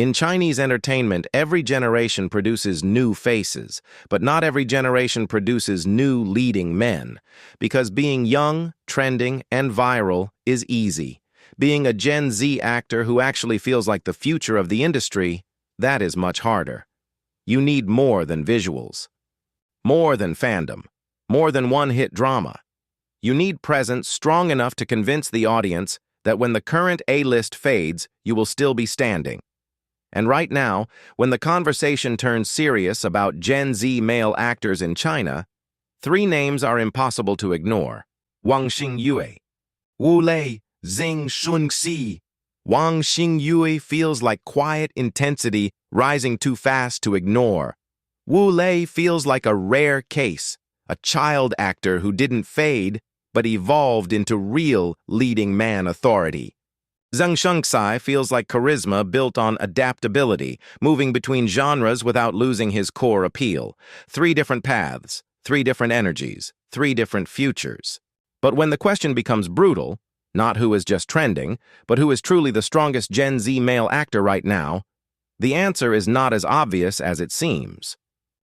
In Chinese entertainment, every generation produces new faces, but not every generation produces new leading men, because being young, trending, and viral is easy. Being a Gen Z actor who actually feels like the future of the industry, that is much harder. You need more than visuals, more than fandom, more than one-hit drama. You need presence strong enough to convince the audience that when the current A-list fades, you will still be standing. And right now, when the conversation turns serious about Gen Z male actors in China, three names are impossible to ignore: Wang Xingyue, Wu Lei, Zeng Shunxi. Wang Xingyue feels like quiet intensity rising too fast to ignore. Wu Lei feels like a rare case, a child actor who didn't fade, but evolved into real leading man authority. Zeng Shunxi feels like charisma built on adaptability, moving between genres without losing his core appeal. Three different paths, three different energies, three different futures. But when the question becomes brutal, not who is just trending, but who is truly the strongest Gen Z male actor right now, the answer is not as obvious as it seems.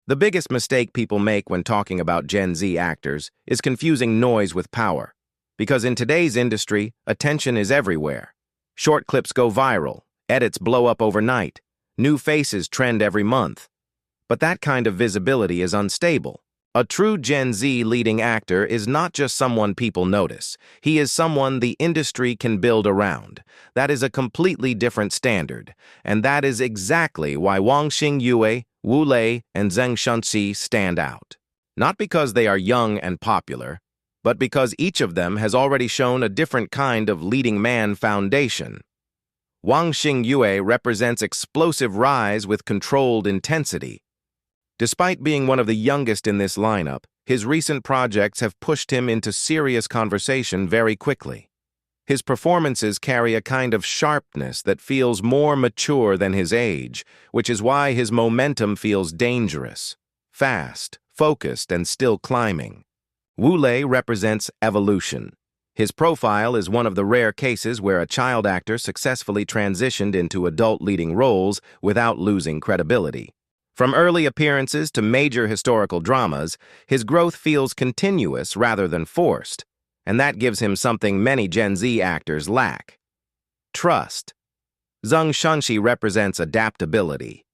The biggest mistake people make when talking about Gen Z actors is confusing noise with power. Because in today's industry, attention is everywhere. Short clips go viral, edits blow up overnight, new faces trend every month. But that kind of visibility is unstable. A true Gen Z leading actor is not just someone people notice. He is someone the industry can build around. That is a completely different standard. And that is exactly why Wang Xingyue, Wu Lei, and Zeng Shunxi stand out. Not because they are young and popular, but because each of them has already shown a different kind of leading man foundation. Wang Xingyue represents explosive rise with controlled intensity. Despite being one of the youngest in this lineup, his recent projects have pushed him into serious conversation very quickly. His performances carry a kind of sharpness that feels more mature than his age, which is why his momentum feels dangerous, fast, focused, and still climbing. Wule represents evolution. His profile is one of the rare cases where a child actor successfully transitioned into adult leading roles without losing credibility. From early appearances to major historical dramas, his growth feels continuous rather than forced, and that gives him something many Gen Z actors lack: trust. Zeng Shunxi represents adaptability.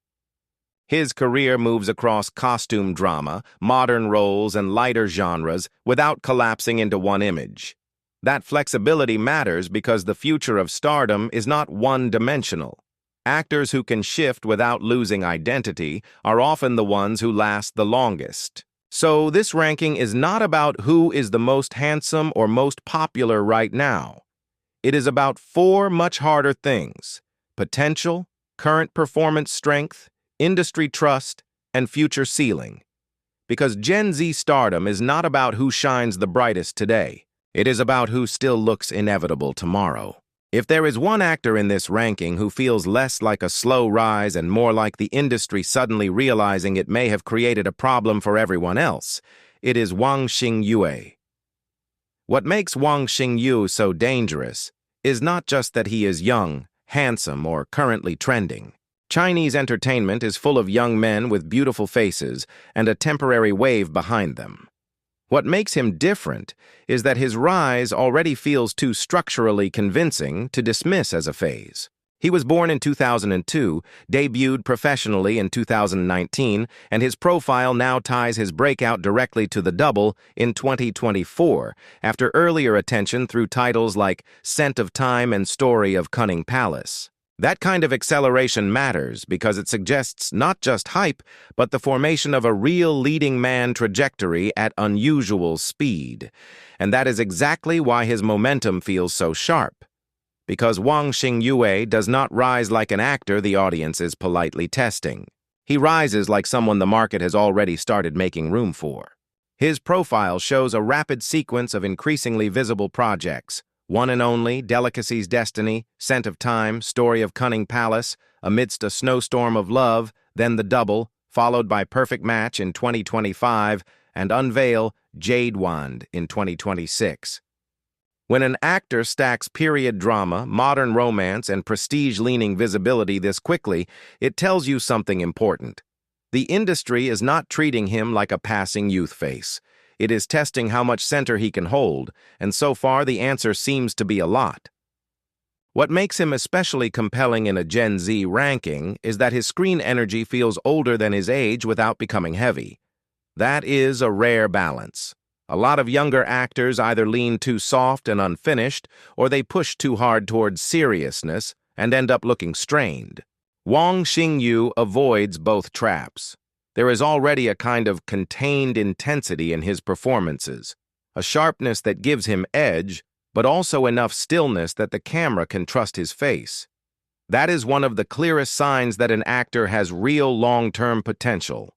His career moves across costume drama, modern roles, and lighter genres without collapsing into one image. That flexibility matters because the future of stardom is not one-dimensional. Actors who can shift without losing identity are often the ones who last the longest. So this ranking is not about who is the most handsome or most popular right now. It is about four much harder things: potential, current performance strength, industry trust, and future ceiling. Because Gen Z stardom is not about who shines the brightest today. It is about who still looks inevitable tomorrow. If there is one actor in this ranking who feels less like a slow rise and more like the industry suddenly realizing it may have created a problem for everyone else, it is Wang Xingyue. What makes Wang Xingyue so dangerous is not just that he is young, handsome, or currently trending. Chinese entertainment is full of young men with beautiful faces and a temporary wave behind them. What makes him different is that his rise already feels too structurally convincing to dismiss as a phase. He was born in 2002, debuted professionally in 2019, and his profile now ties his breakout directly to the double in 2024, after earlier attention through titles like Scent of Time and Story of Cunning Palace. That kind of acceleration matters because it suggests not just hype, but the formation of a real leading man trajectory at unusual speed. And that is exactly why his momentum feels so sharp. Because Wang Xingyue does not rise like an actor the audience is politely testing. He rises like someone the market has already started making room for. His profile shows a rapid sequence of increasingly visible projects: One and Only, Delicacy's Destiny, Scent of Time, Story of Cunning Palace, Amidst a Snowstorm of Love, then The Double, followed by Perfect Match in 2025, and Unveil, Jade Wand in 2026. When an actor stacks period drama, modern romance, and prestige-leaning visibility this quickly, it tells you something important. The industry is not treating him like a passing youth face. It is testing how much center he can hold, and so far the answer seems to be a lot. What makes him especially compelling in a Gen Z ranking is that his screen energy feels older than his age without becoming heavy. That is a rare balance. A lot of younger actors either lean too soft and unfinished, or they push too hard towards seriousness and end up looking strained. Wang Xingyue avoids both traps. There is already a kind of contained intensity in his performances, a sharpness that gives him edge, but also enough stillness that the camera can trust his face. That is one of the clearest signs that an actor has real long-term potential.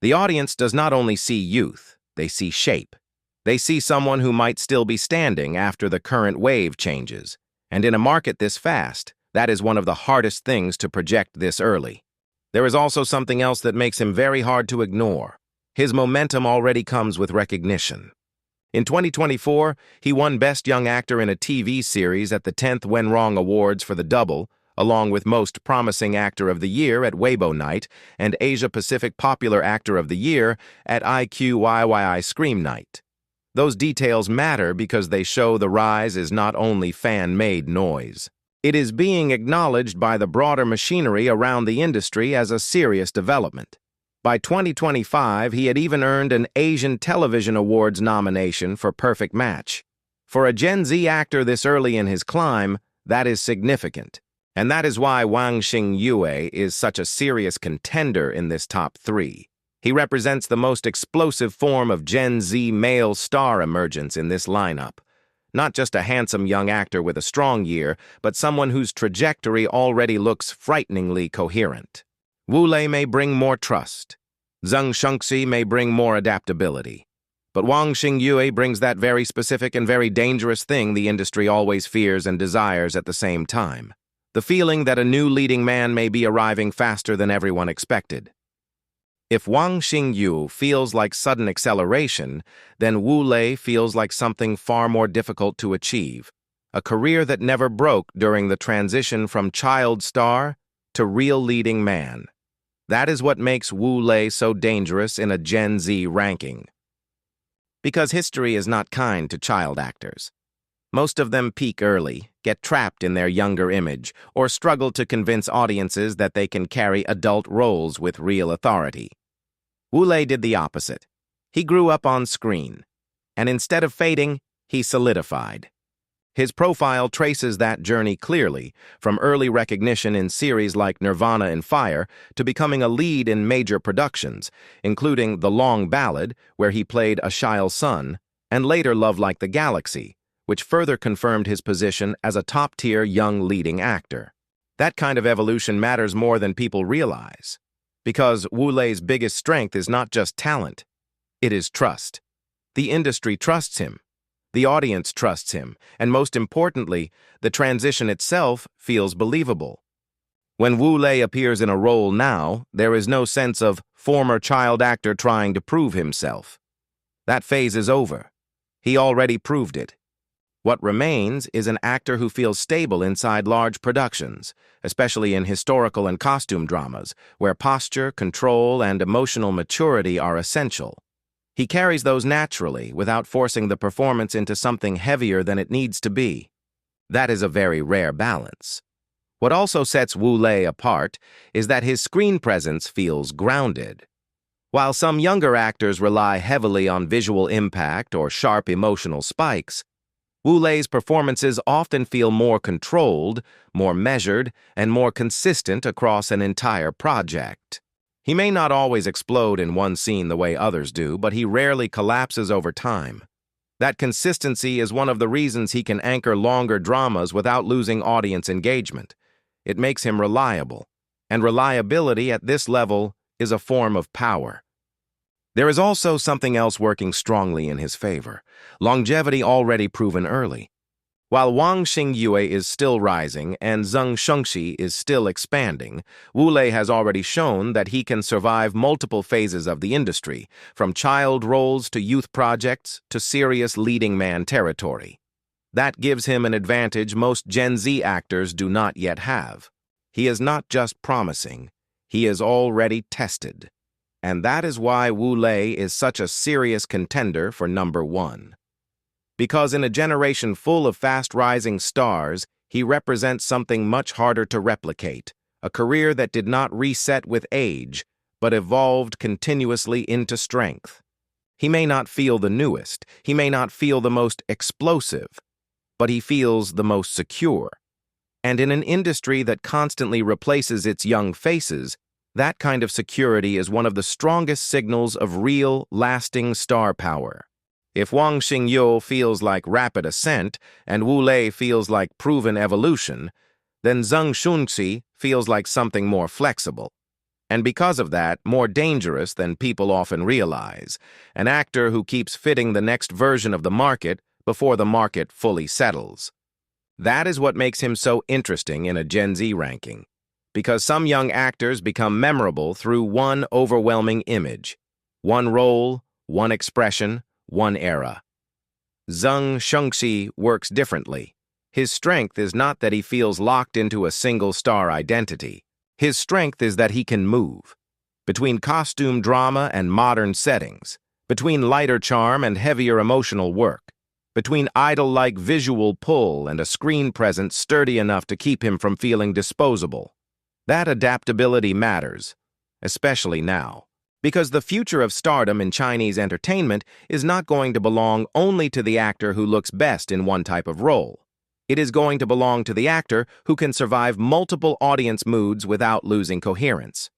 The audience does not only see youth, they see shape. They see someone who might still be standing after the current wave changes. And in a market this fast, that is one of the hardest things to project this early. There is also something else that makes him very hard to ignore. His momentum already comes with recognition. In 2024, he won Best Young Actor in a TV series at the 10th Wenrong Awards for The Double, along with Most Promising Actor of the Year at Weibo Night and Asia Pacific Popular Actor of the Year at IQYYI Scream Night. Those details matter because they show the rise is not only fan-made noise. It is being acknowledged by the broader machinery around the industry as a serious development. By 2025, he had even earned an Asian Television Awards nomination for Perfect Match. For a Gen Z actor this early in his climb, that is significant. And that is why Wang Xingyue is such a serious contender in this top 3. He represents the most explosive form of Gen Z male star emergence in this lineup. Not just a handsome young actor with a strong year, but someone whose trajectory already looks frighteningly coherent. Wu Lei may bring more trust. Zeng Shunxi may bring more adaptability. But Wang Xingyue brings that very specific and very dangerous thing the industry always fears and desires at the same time. The feeling that a new leading man may be arriving faster than everyone expected. If Wang Xingyue feels like sudden acceleration, then Wu Lei feels like something far more difficult to achieve, a career that never broke during the transition from child star to real leading man. That is what makes Wu Lei so dangerous in a Gen Z ranking. Because history is not kind to child actors. Most of them peak early, get trapped in their younger image, or struggle to convince audiences that they can carry adult roles with real authority. Wu Lei did the opposite. He grew up on screen, and instead of fading, he solidified. His profile traces that journey clearly, from early recognition in series like Nirvana and Fire to becoming a lead in major productions, including The Long Ballad, where he played a shy son, and later Love Like the Galaxy, which further confirmed his position as a top-tier young leading actor. That kind of evolution matters more than people realize, because Wu Lei's biggest strength is not just talent, it is trust. The industry trusts him, the audience trusts him, and most importantly, the transition itself feels believable. When Wu Lei appears in a role now, there is no sense of former child actor trying to prove himself. That phase is over. He already proved it. What remains is an actor who feels stable inside large productions, especially in historical and costume dramas, where posture, control, and emotional maturity are essential. He carries those naturally, without forcing the performance into something heavier than it needs to be. That is a very rare balance. What also sets Wu Lei apart is that his screen presence feels grounded. While some younger actors rely heavily on visual impact or sharp emotional spikes, Wu Lei's performances often feel more controlled, more measured, and more consistent across an entire project. He may not always explode in one scene the way others do, but he rarely collapses over time. That consistency is one of the reasons he can anchor longer dramas without losing audience engagement. It makes him reliable, and reliability at this level is a form of power. There is also something else working strongly in his favor, longevity already proven early. While Wang Xingyue is still rising and Zeng Shunxi is still expanding, Wu Lei has already shown that he can survive multiple phases of the industry, from child roles to youth projects to serious leading man territory. That gives him an advantage most Gen Z actors do not yet have. He is not just promising, he is already tested. And that is why Wu Lei is such a serious contender for #1. Because in a generation full of fast-rising stars, he represents something much harder to replicate, a career that did not reset with age, but evolved continuously into strength. He may not feel the newest, he may not feel the most explosive, but he feels the most secure. And in an industry that constantly replaces its young faces, that kind of security is one of the strongest signals of real, lasting star power. If Wang Xingyue feels like rapid ascent and Wu Lei feels like proven evolution, then Zeng Shunxi feels like something more flexible. And because of that, more dangerous than people often realize, an actor who keeps fitting the next version of the market before the market fully settles. That is what makes him so interesting in a Gen Z ranking, because some young actors become memorable through one overwhelming image, one role, one expression, one era. Zeng Shunxi works differently. His strength is not that he feels locked into a single star identity. His strength is that he can move between costume drama and modern settings, between lighter charm and heavier emotional work, between idol-like visual pull and a screen presence sturdy enough to keep him from feeling disposable. That adaptability matters, especially now, because the future of stardom in Chinese entertainment is not going to belong only to the actor who looks best in one type of role. It is going to belong to the actor who can survive multiple audience moods without losing coherence.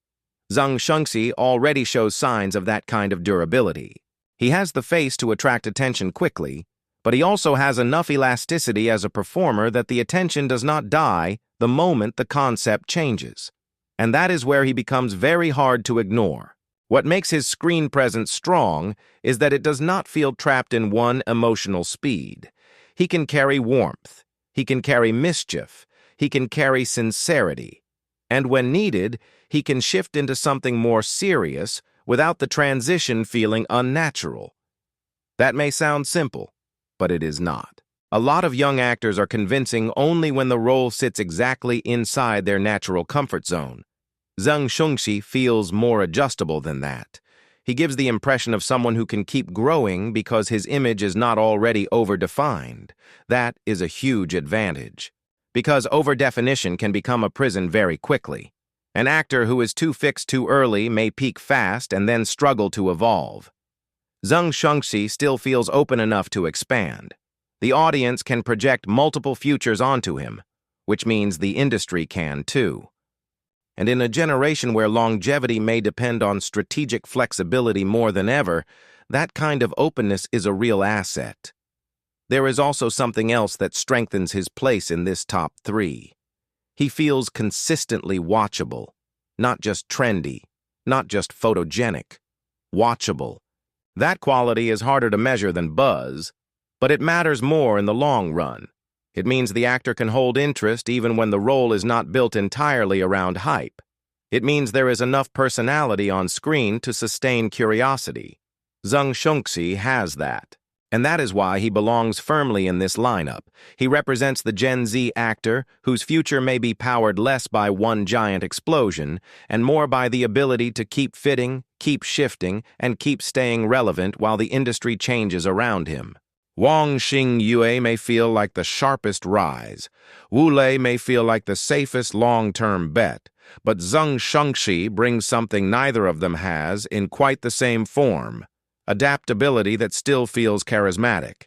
Zeng Shunxi already shows signs of that kind of durability. He has the face to attract attention quickly, but he also has enough elasticity as a performer that the attention does not die the moment the concept changes. And that is where he becomes very hard to ignore. What makes his screen presence strong is that it does not feel trapped in one emotional speed. He can carry warmth. He can carry mischief, he can carry sincerity, and when needed, he can shift into something more serious without the transition feeling unnatural. That may sound simple, but it is not. A lot of young actors are convincing only when the role sits exactly inside their natural comfort zone. Zeng Shunxi feels more adjustable than that. He gives the impression of someone who can keep growing because his image is not already overdefined. That is a huge advantage, because overdefinition can become a prison very quickly. An actor who is too fixed too early may peak fast and then struggle to evolve. Zeng Shunxi still feels open enough to expand. The audience can project multiple futures onto him, which means the industry can too. And in a generation where longevity may depend on strategic flexibility more than ever, that kind of openness is a real asset. There is also something else that strengthens his place in this top 3. He feels consistently watchable, not just trendy, not just photogenic. Watchable. That quality is harder to measure than buzz, but it matters more in the long run. It means the actor can hold interest even when the role is not built entirely around hype. It means there is enough personality on screen to sustain curiosity. Zeng Shunxi has that. And that is why he belongs firmly in this lineup. He represents the Gen Z actor whose future may be powered less by one giant explosion and more by the ability to keep fitting, keep shifting, and keep staying relevant while the industry changes around him. Wang Xingyue may feel like the sharpest rise. Wu Lei may feel like the safest long-term bet. But Zeng Shunxi brings something neither of them has in quite the same form. Adaptability that still feels charismatic.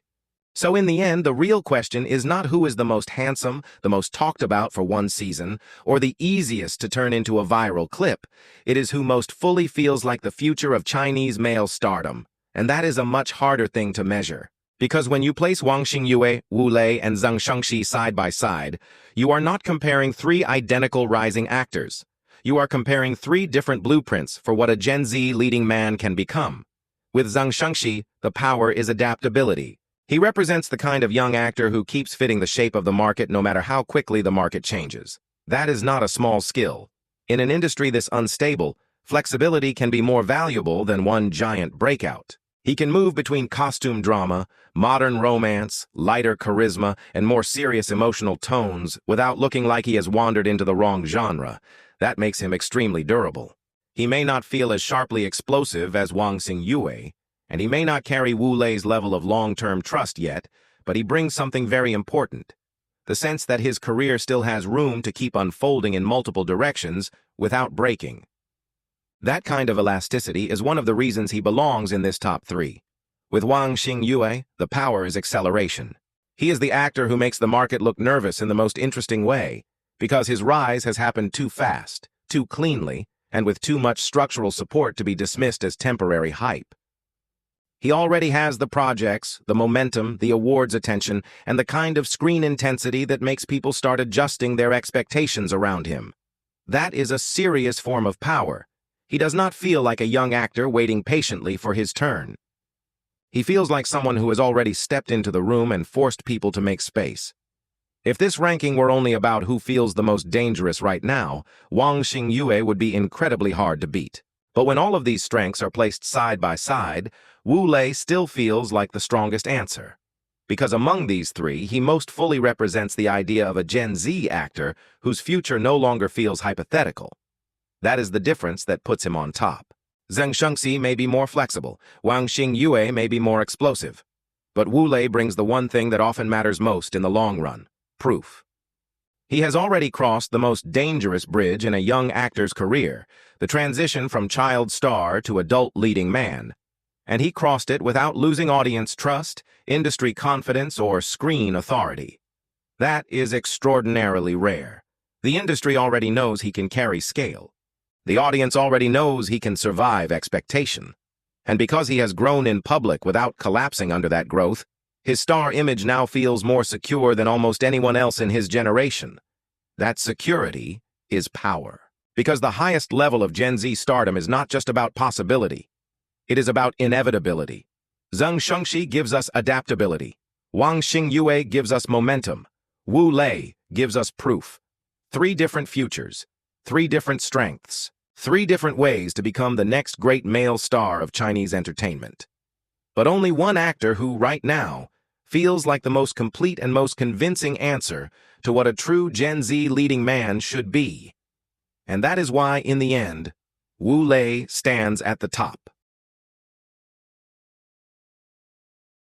So in the end, the real question is not who is the most handsome, the most talked about for one season, or the easiest to turn into a viral clip. It is who most fully feels like the future of Chinese male stardom. And that is a much harder thing to measure. Because when you place Wang Xingyue, Wu Lei, and Zeng Shunxi side by side, you are not comparing 3 identical rising actors. You are comparing 3 different blueprints for what a Gen Z leading man can become. With Zeng Shunxi, the power is adaptability. He represents the kind of young actor who keeps fitting the shape of the market no matter how quickly the market changes. That is not a small skill. In an industry this unstable, flexibility can be more valuable than one giant breakout. He can move between costume drama, modern romance, lighter charisma, and more serious emotional tones without looking like he has wandered into the wrong genre. That makes him extremely durable. He may not feel as sharply explosive as Wang Xingyue, and he may not carry Wu Lei's level of long-term trust yet, but he brings something very important: the sense that his career still has room to keep unfolding in multiple directions without breaking. That kind of elasticity is one of the reasons he belongs in this top 3. With Wang Xingyue, the power is acceleration. He is the actor who makes the market look nervous in the most interesting way, because his rise has happened too fast, too cleanly, and with too much structural support to be dismissed as temporary hype. He already has the projects, the momentum, the awards attention, and the kind of screen intensity that makes people start adjusting their expectations around him. That is a serious form of power. He does not feel like a young actor waiting patiently for his turn. He feels like someone who has already stepped into the room and forced people to make space. If this ranking were only about who feels the most dangerous right now, Wang Xingyue would be incredibly hard to beat. But when all of these strengths are placed side by side, Wu Lei still feels like the strongest answer. Because among these 3, he most fully represents the idea of a Gen Z actor whose future no longer feels hypothetical. That is the difference that puts him on top. Zeng Shunxi may be more flexible, Wang Xingyue may be more explosive. But Wu Lei brings the one thing that often matters most in the long run: proof. He has already crossed the most dangerous bridge in a young actor's career, the transition from child star to adult leading man. And he crossed it without losing audience trust, industry confidence, or screen authority. That is extraordinarily rare. The industry already knows he can carry scale. The audience already knows he can survive expectation. And because he has grown in public without collapsing under that growth, his star image now feels more secure than almost anyone else in his generation. That security is power. Because the highest level of Gen Z stardom is not just about possibility. It is about inevitability. Zeng Shunxi gives us adaptability. Wang Xingyue gives us momentum. Wu Lei gives us proof. 3 different futures, 3 different strengths, 3 different ways to become the next great male star of Chinese entertainment. But only one actor who, right now, feels like the most complete and most convincing answer to what a true Gen Z leading man should be. And that is why, in the end, Wu Lei stands at the top.